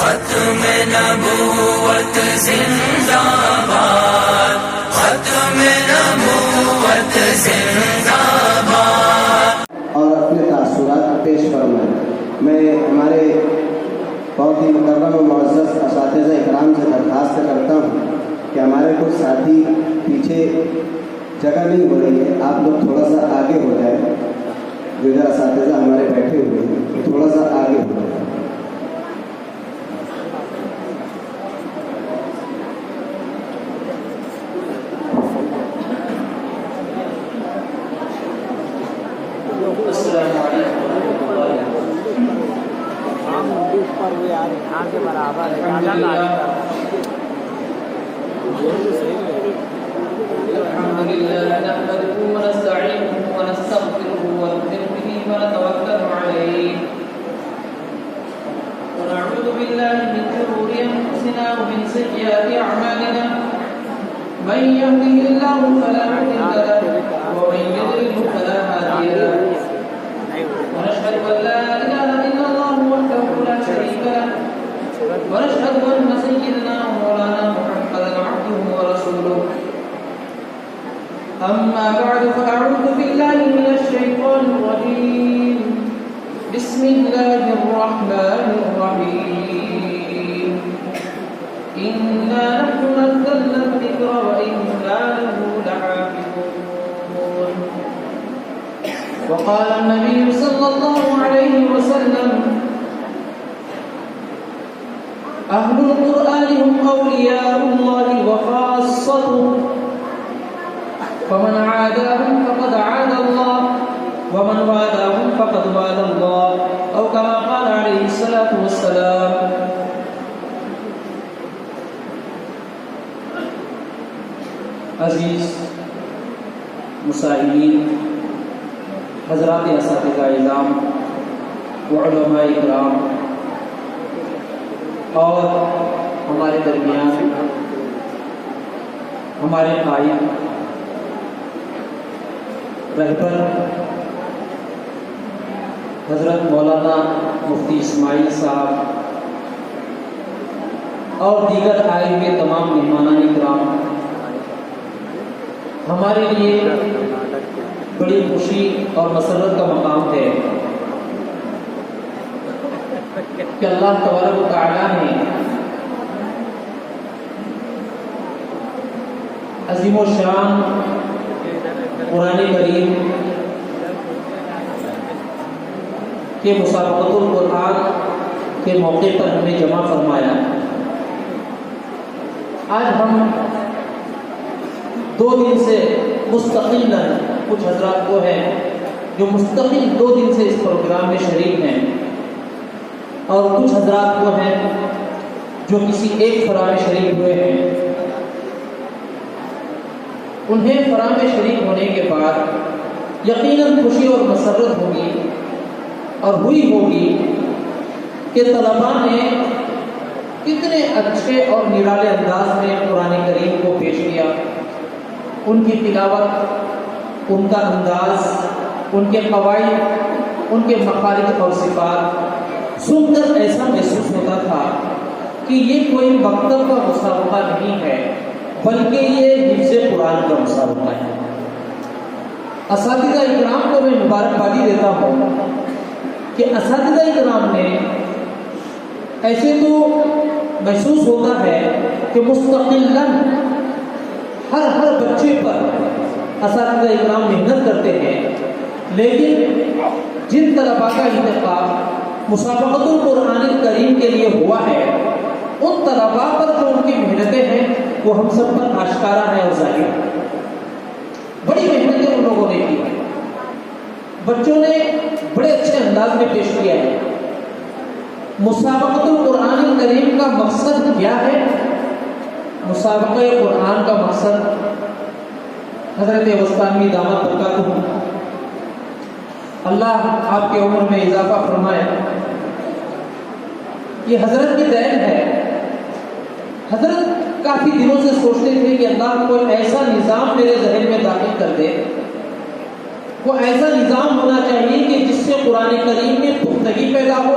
ختم نبوت زندہ باد، ختم نبوت زندہ باد۔ اور اپنے تاثرات پیش فرمائیں۔ میں ہمارے بہت ہی مکرم و معزز اساتذہ اکرام سے درخواست کرتا ہوں کہ ہمارے کچھ ساتھی پیچھے جگہ نہیں ہو رہی ہے، آپ لوگ تھوڑا سا آگے ہو جائیں۔ جو اساتذہ ہمارے بیٹھے ہوئے ہیں تھوڑا سا آگے ہو جائیں۔ السلام علیکم ورحمۃ اللہ الحمد لله نحمده ونستعينه ونستغفره ونؤمن به ونتوكل عليه ونعوذ بالله من شرور انفسنا ومن سيئات اعمالنا من يهده الله فلا مضل له ومن يضلل فلا هادي له ونشهد ان لا اله الا الله وحده لا شريك له ونشهد ان سيدنا مولانا محمدا عبده ورسوله أما بعد فأعوذ بالله من الشيطان الرجيم بسم الله الرحمن الرحيم إنا نحن نزلنا الذكر وإنا له لحافظون وقال النبي صلى الله عليه وسلم أهل القرآن هم أولياء الله وخاصته فمن عاداهم فقد عاد الله ومن والاهم فقد والى الله او كما قال عليه الصلاه والسلام۔ عزیز مسائلین، حضرات اساتذہ اعظام، علماء اکرام اور ہمارے درمیان ہمارے قائد رہبر حضرت مولانا مفتی اسماعیل صاحب اور دیگر آئے ہوئے تمام مہمانان اکرام، ہمارے لیے بڑی خوشی اور مسرت کا مقام ہے کہ اللہ تبارک و تعالیٰ نے عظیم و شان قرآن کریم کے مسابقۃ القرآن کے موقع پر ہمیں جمع فرمایا۔ آج ہم 2 دن سے مستقل کچھ حضرات وہ ہیں جو مستقل 2 دن سے اس پروگرام میں شریک ہیں، اور کچھ حضرات وہ ہیں جو کسی ایک فرا میں شریک ہوئے ہیں۔ انہیں فرا میں شریک ہونے کے بعد یقیناً خوشی اور مسرت ہوگی اور ہوئی ہوگی کہ طلباء نے کتنے اچھے اور نرالے انداز میں قرآن کریم کو پیش کیا۔ ان کی تلاوت، ان کا انداز، ان کے قواعد، ان کے مخارج اور صفات سن کر ایسا محسوس ہوتا تھا کہ یہ کوئی مکتب کا مسابقہ نہیں ہے بلکہ یہ حفظ قرآن کا مسابقہ ہے۔ اساتذہ اکرام کو میں مبارکبادی دیتا ہوں کہ اساتذہ اکرام نے ایسے تو محسوس ہوتا ہے کہ مستقلاً ہر بچے پر اساتذہ اکرام محنت کرتے ہیں، لیکن جن طلباء کا انتخاب مسابقۃ القرآن الکریم کے لیے ہوا ہے ان طلباء پر جو ان کی محنتیں ہیں وہ ہم سب پر آشکارا ہے اور ظاہر ہے۔ بڑی محنتیں ان لوگوں نے کی ہیں، بچوں نے بڑے اچھے انداز میں پیش کیا ہے۔ مسابقۃ القرآن الکریم کا مقصد کیا ہے؟ مسابقہ قرآن کا مقصد حضرت وسطانی دامت برکاتہ اللہ آپ کے عمر میں اضافہ فرمائے، یہ حضرت کی دین ہے۔ حضرت کافی دنوں سے سوچتے تھے کہ اللہ کوئی ایسا نظام میرے ذہن میں داخل کر دے، کوئی ایسا نظام ہونا چاہیے کہ جس سے قرآن کریم میں پختگی پیدا ہو،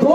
2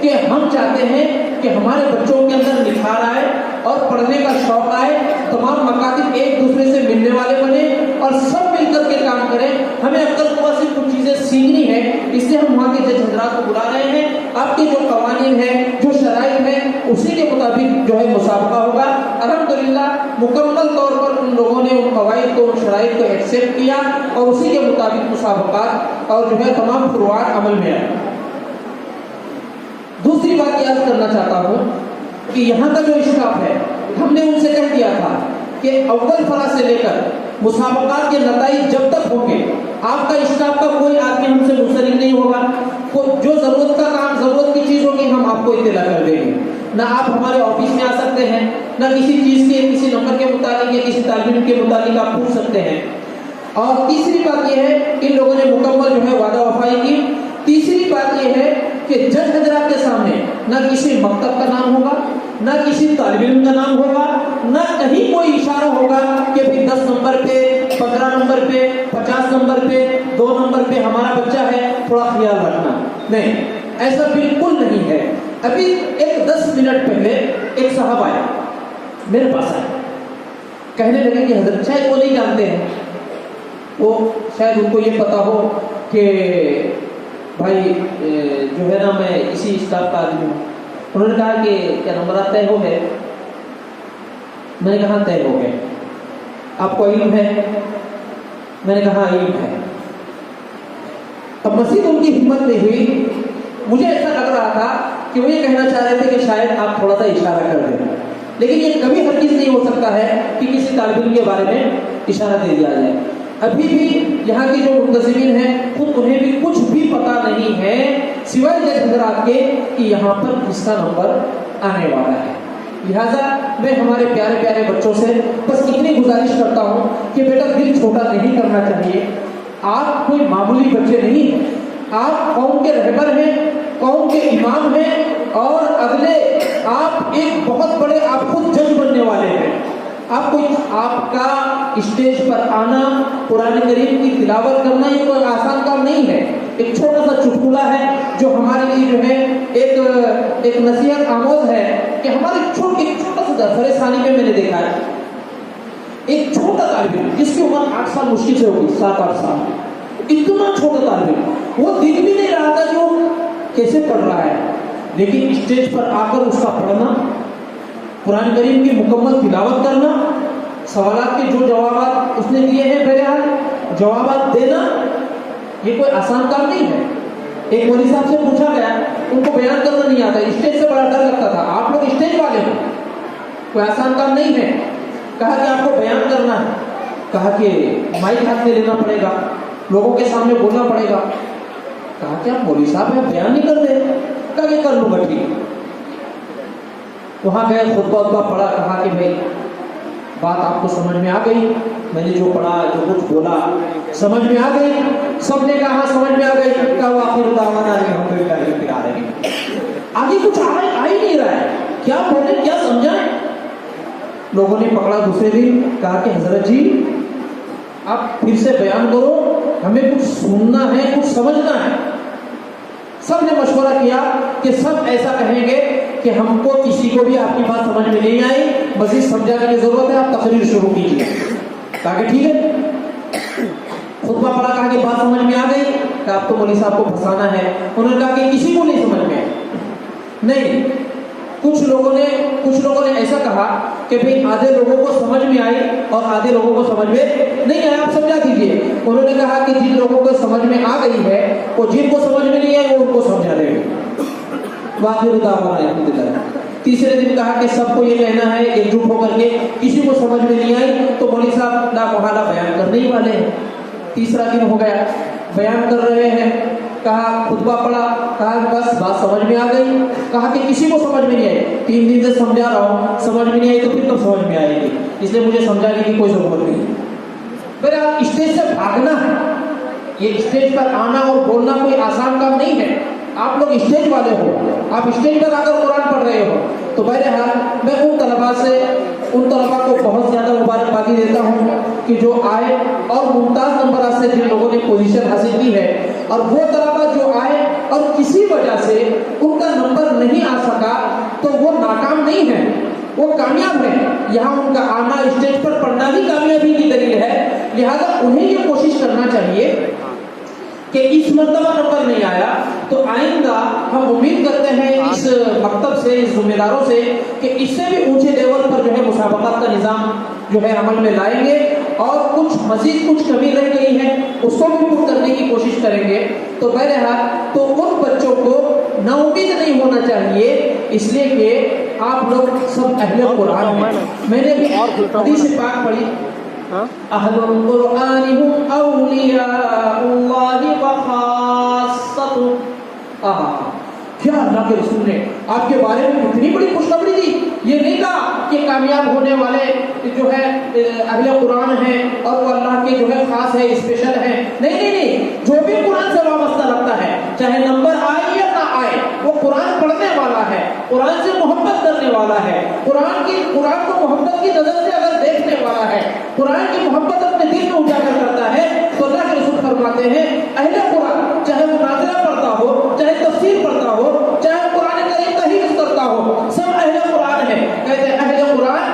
کہ ہم چاہتے ہیں کہ ہمارے بچوں کے اندر نکھار آئے اور پڑھنے کا شوق آئے، تمام مکاتب ایک دوسرے سے ملنے والے بنے اور سب مل کر کے کام کریں۔ ہمیں عقل قوت سے کچھ چیزیں سیکھنی ہے، اس لیے ہم وہاں کے جج حضرات کو بلا رہے ہیں۔ آپ کے جو قوانین ہیں، جو شرائط ہیں، اسی کے مطابق جو ہے مسابقہ ہوگا۔ الحمدللہ مکمل طور پر ان لوگوں نے ان قواعد کو، ان شرائط کو ایکسیپٹ کیا اور اسی کے مطابق مسابقات اور جو ہے تمام فروعات عمل میں آئے۔ دوسری بات یہ عرض کرنا چاہتا ہوں کہ یہاں کا جو اسٹاف ہے، ہم نے ان سے کہہ دیا تھا کہ اول فرا سے لے کر مسابقات کے نتائج جب تک ہوں گے، آپ کا اسٹاف کا کوئی آدمی ہم سے منسلک نہیں ہوگا۔ جو ضرورت کا کام، ضرورت کی چیز ہوگی، ہم آپ کو اطلاع کر دیں گے۔ نہ آپ ہمارے آفس میں آ سکتے ہیں، نہ کسی چیز کے، کسی نمبر کے متعلق یا کسی طالب علم کے متعلق آپ پوچھ سکتے ہیں۔ اور تیسری بات یہ ہے، ان لوگوں نے مکمل جو ہے وعدہ وفائی کی۔ تیسری بات یہ ہے کہ جج حضرات کے سامنے نہ کسی مکتب کا نام ہوگا، نہ کسی طالب علم کا نام ہوگا، نہ کہیں کوئی اشارہ ہوگا کہ بھی 10 نمبر پہ، 15 نمبر پہ، 50 نمبر پہ، 2 نمبر پہ ہمارا بچہ ہے، تھوڑا خیال رکھنا۔ نہیں، ایسا بالکل نہیں ہے۔ ابھی ایک 10 منٹ پہلے ایک صاحب آئے میرے پاس، آئے کہنے لگے کہ حضرت شاید وہ نہیں جانتے ہیں، وہ شاید ان کو یہ پتا ہو کہ بھائی جو ہے نا میں اسی اسٹاف کا آدمی ہوں۔ انہوں نے کہا کہ کیا نمبرات طے ہو گئے؟ میں نے کہا طے ہو گئے۔ آپ کو علم ہے؟ میں نے کہا علم ہے۔ اب مزید ان کی ہمت نہیں ہوئی، مجھے ایسا لگ رہا تھا کہ وہ یہ کہنا چاہ رہے تھے کہ شاید آپ تھوڑا سا اشارہ کر دیں، لیکن یہ کبھی ہرگز نہیں ہو سکتا ہے کہ کسی طالب علم کے بارے میں اشارہ دے دیا جائے۔ ابھی بھی یہاں کی جو منتظمین ہیں، خود انہیں بھی کچھ بھی پتا نہیں ہے سوائے جج حضرات کے کہ یہاں پر کس کا نمبر آنے والا ہے۔ لہٰذا میں ہمارے پیارے پیارے بچوں سے بس اتنی گزارش کرتا ہوں کہ بیٹا دل چھوٹا نہیں کرنا چاہیے۔ آپ کوئی معمولی بچے نہیں ہیں، آپ قوم کے رہبر ہیں، قوم کے امام ہیں، اور اگلے آپ ایک بہت بڑے، آپ خود جج بننے والے ہیں۔ آپ کا اسٹیج پر آنا، قرآن کریم کی تلاوت کرنا، یہ کوئی آسان کام نہیں ہے۔ ایک چھوٹا سا چٹکلا ہے جو ہمارے لیے جو ہے ایک نصیحت آموز ہے کہ ہمارے چھوٹا سا درسِ ثانی میں نے دیکھا ہے ایک چھوٹا طالب علم جس کی عمر 8 سال مشکل سے ہوگی، 7-8 سال، اتنا چھوٹا طالب علم، وہ دیکھ بھی نہیں رہا تھا کہ وہ کیسے پڑھ رہا ہے، لیکن اسٹیج پر آ کر اس کا پڑھنا، قرآن کریم کی مکمل تلاوت کرنا، سوالات کے جو جوابات اس نے دیے ہیں بہرحال جوابات دینا، یہ کوئی آسان کام نہیں ہے۔ ایک مولوی صاحب سے پوچھا گیا، ان کو بیان کرنا نہیں آتا، اسٹیج سے بڑا ڈر لگتا تھا، آپ لوگ اسٹیج والے ہو، کوئی آسان کام نہیں ہے۔ کہا کہ آپ کو بیان کرنا ہے، کہا کہ مائک ہاتھ میں لینا پڑے گا، لوگوں کے سامنے بولنا پڑے گا۔ کہا کہ آپ مولوی صاحب ہیں، بیان نہیں کر دے؟ کہا کہ کر لوں گا، ٹھیک۔ وہاں گئے، خطبہ پڑھا، کہا کہ بھائی بات آپ کو سمجھ میں آ گئی، میں نے جو پڑھا، جو کچھ بولا سمجھ میں آ گئی؟ سب نے کہا سمجھ میں آ گئی۔ کہا آخر دعوانا الحمدللہ رب العالمین۔ آگے کچھ آ ہی نہیں رہا ہے، کیا بولیں، کیا سمجھائیں؟ لوگوں نے پکڑا دوسرے دن، کہا کہ حضرت جی آپ پھر سے بیان کرو، ہمیں کچھ سننا ہے، کچھ سمجھنا ہے۔ سب نے مشورہ کیا کہ سب ایسا کہیں گے کہ ہم کو کسی کو بھی آپ کی بات سمجھ میں نہیں آئی، مزید سمجھانے کی ضرورت ہے، آپ تقریر شروع کیجیے۔ کہا کہ ٹھیک ہے۔ خطبہ پڑھا، کہا کہ بات سمجھ میں آ گئی؟ کہ آپ کو مولوی صاحب کو پھنسانا ہے۔ انہوں نے کہا کہ کسی کو نہیں سمجھ میں آئی۔ نہیں، کچھ لوگوں نے ایسا کہا کہ بھئی آدھے لوگوں کو سمجھ میں آئی اور آدھے لوگوں کو سمجھ میں نہیں آئی، آپ سمجھا دیجیے۔ انہوں نے کہا کہ جن لوگوں کو سمجھ میں آ گئی ہے، وہ جن کو سمجھ میں نہیں آئی وہ ان کو سمجھا دیں گے۔ واخر دعوانا الحمدللہ۔ تیسرے دن کہا کہ سب کو یہ کہنا ہے ایک جٹ ہو کر کے، کسی کو سمجھ میں نہیں آئی تو مولوی صاحب لا محالہ بیان کرنے ہی والے ہیں۔ تیسرا دن ہو گیا، بیان کر رہے ہیں، کہا خطبہ پڑھا، کہا بس بات سمجھ میں آ گئی، کہا کہ کسی کو سمجھ میں نہیں آئی، 3 دن سے سمجھا رہا ہوں، سمجھ میں نہیں آئی تو پھر کب سمجھ میں آئے گی، اس لیے مجھے سمجھانے کی کوئی ضرورت نہیں۔ پھر آپ اسٹیج سے بھاگنا ہے، یہ اسٹیج پر آنا اور بولنا کوئی آسان کام نہیں ہے۔ آپ لوگ اسٹیج والے ہو، آپ اسٹیج پر آ کر قرآن پڑھ رہے ہو، تو بہرحال میں ان طلباء کو بہت زیادہ مبارکبادی دیتا ہوں کہ جو آئے اور ممتاز نمبرات سے جن لوگوں نے پوزیشن حاصل کی ہے، اور وہ طلباء جو آئے اور کسی وجہ سے ان کا نمبر نہیں آ سکا تو وہ ناکام نہیں ہے، وہ کامیاب ہے. یہاں ان کا آنا، اسٹیج پر پڑھنا بھی کامیابی کی دلیل ہے. لہذا انہیں یہ کوشش کرنا چاہیے کہ اس مرتبہ نمبر نہیں آیا تو آئندہ ہم امید کرتے ہیں اس مکتب سے، اس ذمہ داروں سے کہ اس سے بھی اونچے لیول پر جو ہے مسابقات کا نظام جو ہے عمل میں لائیں گے، اور مزید کچھ کمی رہ گئی ہے اس کو بھی پور کرنے کی کوشش کریں گے. تو بہرحال تو ان بچوں کو نا امید نہیں ہونا چاہیے، اس لیے کہ آپ لوگ سب اہل قرآن ہیں. میں نے بھی حدیث پاک پڑھی، اہل القرآن هم اولیاء اللہ وخاصۃ. کیا اللہ کے رسول نے آپ کے بارے میں اتنی بڑی خوشخبری دی. یہ نہیں کہا کہ کامیاب ہونے والے جو ہے اہل قرآن ہیں اور وہ اللہ کے جو ہے خاص ہے، اسپیشل ہیں. نہیں، جو بھی قرآن سے وابستہ رکھتا ہے، چاہے نمبر آئے یا نہ آئے، وہ قرآن پڑھنے والا ہے، قرآن سے محبت کرنے والا ہے، قرآن کو محبت کی نظر سے اگر دیکھنے والا ہے، قرآن کی محبت اپنے دل میں اجاگر کرتا ہے، تو اللہ کے رسول فرماتے ہیں اہل قرآن چاہے وہ نازلہ پڑھتا ہو، چاہے تفسیر پڑھتا ہو، چاہے قرآن کریم کا حفظ کرتا ہو، سب اہل قرآن ہیں. کہتے ہیں اہل قرآن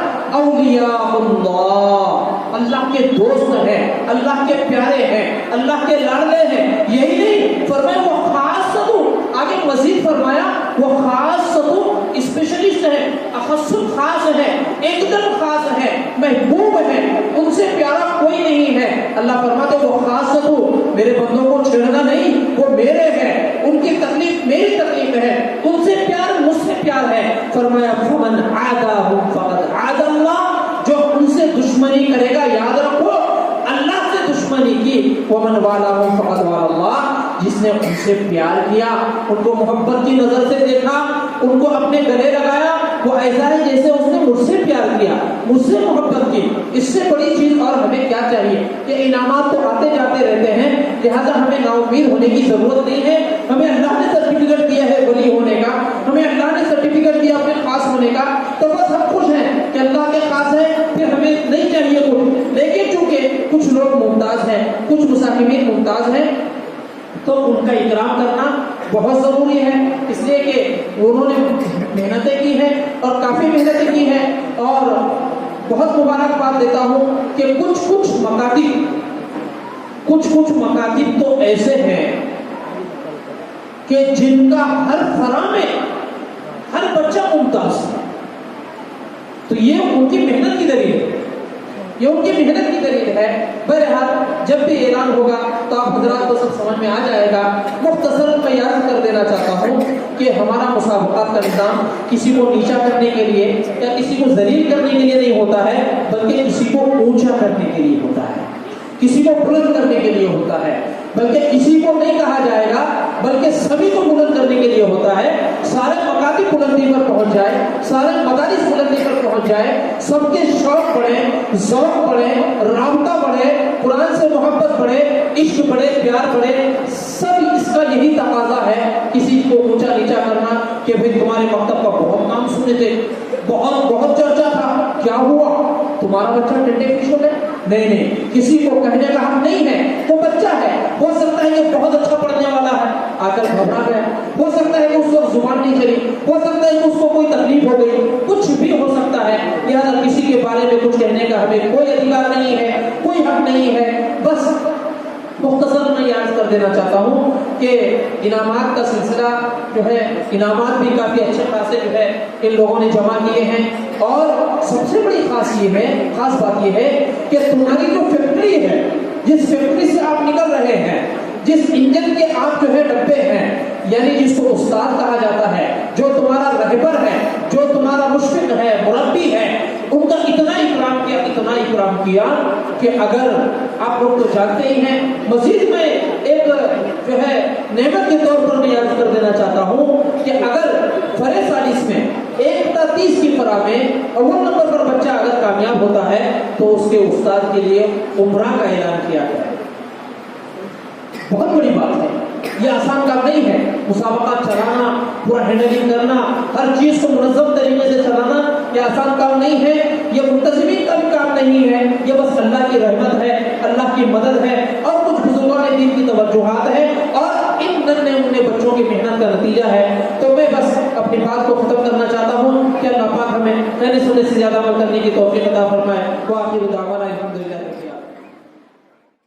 اولیاء اللہ، اللہ کے دوست ہیں، اللہ کے پیارے ہیں، اللہ کے لاڈلے ہیں. یہی نہیں فرمایا وہ خاص ستو، آگے مزید فرمایا وہ خاص ستو، اسپیشلسٹ ہے، اخص خاص ہے، ایک دم خاص ہے، محبوب ہے، ان سے پیارا کوئی نہیں ہے. اللہ فرماتے وہ خاص ستو، میرے بندوں کو چھیڑنا نہیں، وہ میرے ہیں، ان کی تکلیف میری تکلیف ہے، ان سے پیار مجھ سے پیار ہے. فرمایا فمن عاداہم فقد عاد اللہ، جو ان سے دشمنی کرے گا یاد رکھو اللہ سے دشمنی کی. ومن والاہم فقد والا اللہ، جس نے ان سے پیار کیا، ان کو محبت کی نظر سے دیکھا، ان کو اپنے گلے لگایا، وہ ایسا ہے جیسے اس نے مجھ سے پیار کیا، مجھ سے محبت کی. اس سے بڑی چیز اور ہمیں کیا چاہیے کہ انعامات تو آتے جاتے رہتے ہیں، لہذا ہمیں نا امید ہونے کی ضرورت نہیں ہے. ہمیں اللہ نے سرٹیفکیٹ دیا ہے ولی ہونے کا، ہمیں اللہ نے سرٹیفکیٹ دیا اپنے خاص ہونے کا، تو بس ہم خوش ہیں کہ اللہ کے خاص ہیں، پھر ہمیں نہیں چاہیے کچھ. لیکن چونکہ کچھ لوگ ممتاز ہیں، کچھ مصاحبین ممتاز ہیں، تو ان کا اکرام کرنا بہت ضروری ہے. اس لیے کہ انہوں نے محنتیں کی ہیں اور کافی محنتیں کی ہیں، اور بہت مبارکباد دیتا ہوں کہ کچھ مکاتب تو ایسے ہیں کہ جن کا ہر فرع میں ہر بچہ ممتاز ہے. تو یہ ان کی محنت کی دلیل ہے، یہ ان کی محنت کی دلیل ہے. بہرحال جب بھی اعلان ہوگا تو آپ حضرات کو سب سمجھ میں آ جائے گا. مختصر میں یاد کر دینا چاہتا ہوں کہ ہمارا مسابقات کا نظام کسی کو نیچا کرنے کے لیے یا کسی کو ذلیل کرنے کے لیے نہیں ہوتا ہے، بلکہ کسی کو اونچا کرنے کے لیے ہوتا ہے، کسی کو بلند کرنے کے لیے ہوتا ہے. بلکہ کسی کو نہیں کہا جائے گا بلکہ سبھی کو بلند کرنے کے لیے ہوتا ہے. سارے مکاتب بلندی پر پہنچ جائے، سارے مدارس بلندی پر پہنچ جائے، سب کے شوق بڑھے، ذوق بڑھے، رابطہ بڑھے، قرآن سے محبت بڑھے، عشق بڑھے، پیار بڑھے. سب اس کا یہی تقاضا ہے. کسی کو اونچا نیچا کرنا کہ بھئی تمہارے مکتب کا بہت نام سنے تھے، بہت چرچا تھا، کیا ہوا تمہارا بچہ ٹنڈے فش ہو گئے؟ نہیں، کسی کو کہنے کا حق نہیں ہے. وہ بچہ ہے، ہو سکتا ہے کہ بہت اچھا پڑھنے والا ہے، آ کر گھبرا گیا، ہو سکتا ہے کہ اس وقت زبان نہیں چلی، ہو سکتا ہے کہ اس کو کوئی تکلیف ہو گئی، کچھ بھی ہو سکتا ہے. لہٰذا کسی کے بارے میں کچھ کہنے کا ہمیں کوئی ادھیکار نہیں ہے، کوئی حق نہیں ہے. بس مختصر میں یاد کر دینا چاہتا ہوں کہ انعامات کا سلسلہ جو ہے، انعامات بھی کافی اچھے خاصے جو ہے ان لوگوں نے جمع کیے ہیں. اور سب سے بڑی خاص بات یہ ہے کہ تمہاری جو فیکٹری ہے، جس فیکٹری سے آپ نکل رہے ہیں، جس انجن کے آپ جو ہے ڈبے ہیں، یعنی جس کو استاد کہا جاتا ہے، جو تمہارا رہبر ہے، جو تمہارا مشفق ہے، مربی ہے، ان کا اتنا اکرام کیا کہ اگر آپ لوگ تو جانتے ہی ہیں. مزید میں ایک جو ہے نعمت کے طور پر میں یاد کر دینا چاہتا ہوں کہ اگر فرے سالس میں 1 تا 30 کی فرا میں اول نمبر پر بچہ اگر کامیاب ہوتا ہے تو اس کے استاد کے لیے عمرہ کا اعلان کیا گیا. بہت بڑی بات ہے، یہ آسان کام نہیں ہے. مسابقات چلانا، پورا ہینڈلنگ کرنا، ہر چیز کو منظم طریقے سے چلانا، یہ آسان کام نہیں ہے. یہ منتظمین کا بھی کام نہیں ہے، یہ بس اللہ کی رحمت ہے، اللہ کی مدد ہے، اور کچھ بزرگان دین کی توجہات ہے. اور ان ننھے انہیں بچوں کی محنت کا نتیجہ ہے. تو میں بس اپنی بات کو ختم کرنا چاہتا ہوں کہ اللہ پاک ہمیں کہنے سننے سے زیادہ عمل کرنے کی توفیق عطا فرمائے. وآخر دعوانا